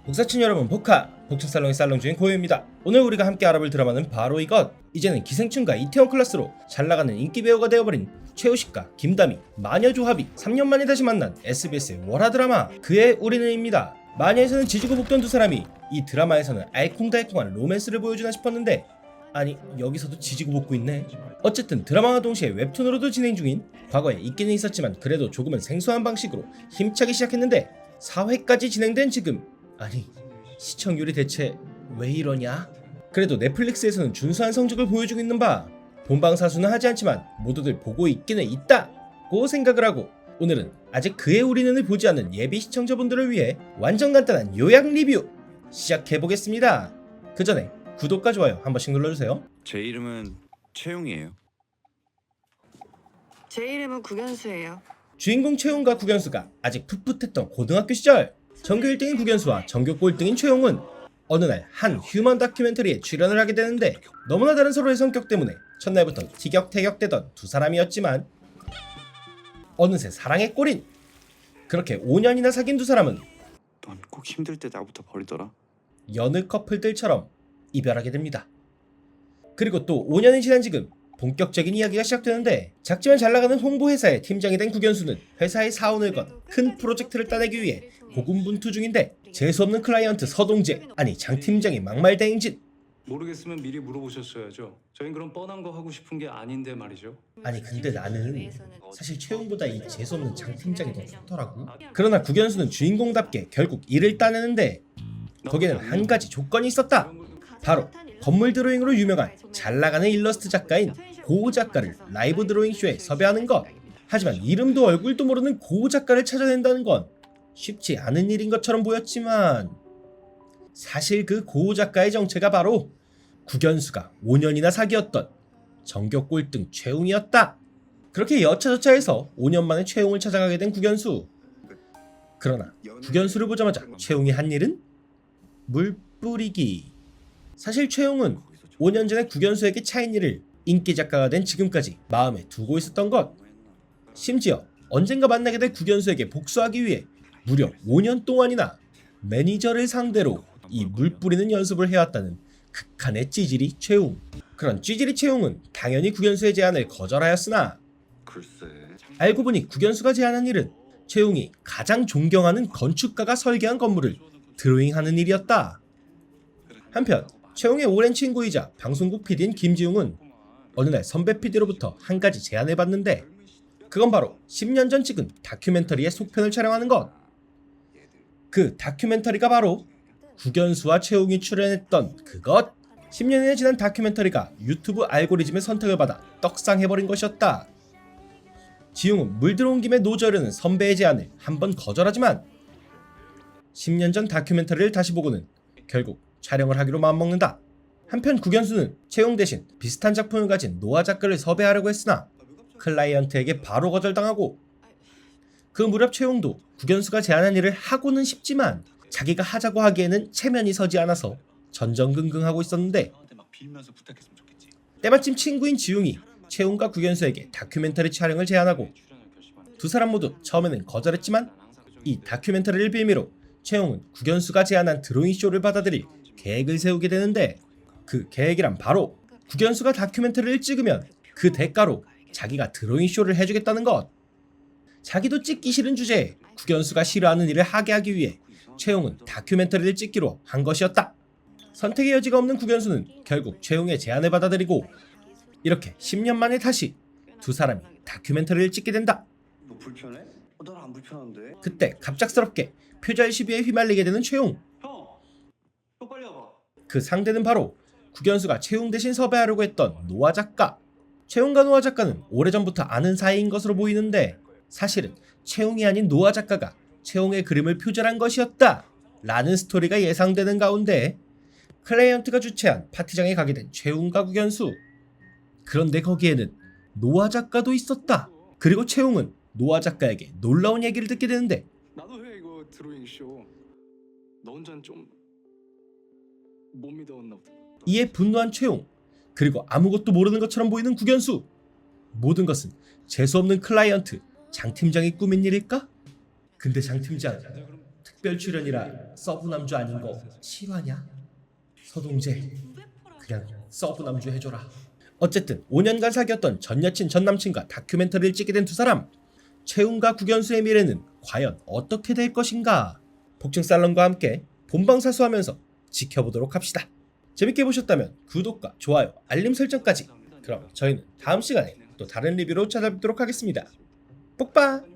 복사친 여러분 복화! 복층살롱의 살롱 주인 고유입니다. 오늘 우리가 함께 알아볼 드라마는 바로 이것! 이제는 기생충과 이태원 클래스로 잘나가는 인기 배우가 되어버린 최우식과 김다미, 마녀조합이 3년 만에 다시 만난 SBS의 월화 드라마 그의 우리는입니다. 마녀에서는 지지고 볶던 두 사람이 이 드라마에서는 알콩달콩한 로맨스를 보여주나 싶었는데 아니 여기서도 지지고 볶고 있네. 어쨌든 드라마와 동시에 웹툰으로도 진행 중인 과거에 있기는 있었지만 그래도 조금은 생소한 방식으로 힘차게 시작했는데 4회까지 진행된 지금 아니 시청률이 대체 왜 이러냐? 그래도 넷플릭스에서는 준수한 성적을 보여주고 있는 바 본방사수는 하지 않지만 모두들 보고 있기는 있다고 생각을 하고 오늘은 아직 그의 우리는을 보지 않은 예비 시청자분들을 위해 완전 간단한 요약 리뷰 시작해보겠습니다. 그 전에 구독과 좋아요 한 번씩 눌러주세요. 제 이름은 최용이에요. 제 이름은 국연수예요. 주인공 최용과 국연수가 아직 풋풋했던 고등학교 시절 전교 1등인 국연수와 전교 꼴등인 최용은 어느 날 한 휴먼 다큐멘터리에 출연을 하게 되는데 너무나 다른 서로의 성격 때문에 첫날부터 티격태격대던 두 사람이었지만 어느새 사랑에 꼬린 그렇게 5년이나 사귄 두 사람은 넌 꼭 힘들 때 나부터 버리더라. 여느 커플들처럼 이별하게 됩니다. 그리고 또 5년이 지난 지금 본격적인 이야기가 시작되는데 작지만 잘나가는 홍보회사의 팀장이 된 국연수는 회사의 사원을 건 큰 프로젝트를 따내기 위해 고군분투 중인데 재수없는 클라이언트 서동재 아니 장 팀장이 막말대행진. 모르겠으면 미리 물어보셨어야죠. 저희는 그런 뻔한 거 하고 싶은 게 아닌데 말이죠. 아니 근데 나는 사실 최용보다 이 재수없는 장 팀장이 더 좋더라고. 그러나 국연수는 주인공답게 결국 일을 따내는데 거기에는 한 가지 조건이 있었다. 바로 건물 드로잉으로 유명한 잘나가는 일러스트 작가인 고우 작가를 라이브 드로잉 쇼에 섭외하는 것. 하지만 이름도 얼굴도 모르는 고우 작가를 찾아낸다는 건 쉽지 않은 일인 것처럼 보였지만 사실 그 고우 작가의 정체가 바로 국연수가 5년이나 사귀었던 전교 꼴등 최웅이었다. 그렇게 여차저차해서 5년 만에 최웅을 찾아가게 된 국연수. 그러나 국연수를 보자마자 최웅이 한 일은 물 뿌리기. 사실 최웅은 5년 전에 국연수에게 차인 일을 인기 작가가 된 지금까지 마음에 두고 있었던 것. 심지어 언젠가 만나게 될 국연수에게 복수하기 위해 무려 5년 동안이나 매니저를 상대로 이 물 뿌리는 연습을 해왔다는 극한의 찌질이 최웅. 그런 찌질이 최웅은 당연히 국연수의 제안을 거절하였으나 글쎄. 알고 보니 국연수가 제안한 일은 최웅이 가장 존경하는 건축가가 설계한 건물을 드로잉하는 일이었다. 한편 최웅의 오랜 친구이자 방송국 PD인 김지웅은 어느 날 선배 PD로부터 한 가지 제안을 받는데 그건 바로 10년 전 찍은 다큐멘터리의 속편을 촬영하는 것. 그 다큐멘터리가 바로 국연수와 최웅이 출연했던 그것. 10년이나 지난 다큐멘터리가 유튜브 알고리즘의 선택을 받아 떡상해버린 것이었다. 지웅은 물 들어온 김에 노져려는 선배의 제안을 한번 거절하지만 10년 전 다큐멘터리를 다시 보고는 결국 촬영을 하기로 마음먹는다. 한편 국연수는 최용 대신 비슷한 작품을 가진 노아 작가를 섭외하려고 했으나 클라이언트에게 바로 거절당하고 그 무렵 최용도 국연수가 제안한 일을 하고는 싶지만 자기가 하자고 하기에는 체면이 서지 않아서 전전긍긍하고 있었는데 때마침 친구인 지웅이 최용과 국연수에게 다큐멘터리 촬영을 제안하고 두 사람 모두 처음에는 거절했지만 이 다큐멘터리를 빌미로 최용은 국연수가 제안한 드로잉 쇼를 받아들일 계획을 세우게 되는데 그 계획이란 바로 국연수가 다큐멘터리를 찍으면 그 대가로 자기가 드로잉 쇼를 해주겠다는 것. 자기도 찍기 싫은 주제에 국연수가 싫어하는 일을 하게 하기 위해 최용은 다큐멘터리를 찍기로 한 것이었다. 선택의 여지가 없는 국연수는 결국 최용의 제안을 받아들이고 이렇게 10년 만에 다시 두 사람이 다큐멘터리를 찍게 된다. 너 불편해? 난 안 불편한데. 그때 갑작스럽게 표절 시비에 휘말리게 되는 최용. 형 빨리 와봐. 그 상대는 바로 국연수가 최용 대신 섭외하려고 했던 노아 작가. 최용과 노아 작가는 오래전부터 아는 사이인 것으로 보이는데 사실은 최용이 아닌 노아 작가가 최용의 그림을 표절한 것이었다 라는 스토리가 예상되는 가운데 클라이언트가 주최한 파티장에 가게 된 최용과 국연수. 그런데 거기에는 노아 작가도 있었다. 그리고 최용은 노아 작가에게 놀라운 얘기를 듣게 되는데 나도 해 이거 드로잉 쇼. 너 혼자는 좀 못 믿어왔나 보다. 이에 분노한 최용. 그리고 아무것도 모르는 것처럼 보이는 국연수. 모든 것은 재수없는 클라이언트 장 팀장이 꾸민 일일까? 근데 장 팀장 특별 출연이라 서브 남주 아닌 거 실화냐? 서동재 그냥 서브 남주 해줘라. 어쨌든 5년간 사귀었던 전 여친 전 남친과 다큐멘터리를 찍게 된 두 사람. 채웅과 국연수의 미래는 과연 어떻게 될 것인가? 복층살롱과 함께 본방사수하면서 지켜보도록 합시다. 재밌게 보셨다면 구독과 좋아요, 알림 설정까지. 그럼 저희는 다음 시간에 또 다른 리뷰로 찾아뵙도록 하겠습니다. 뽁빠!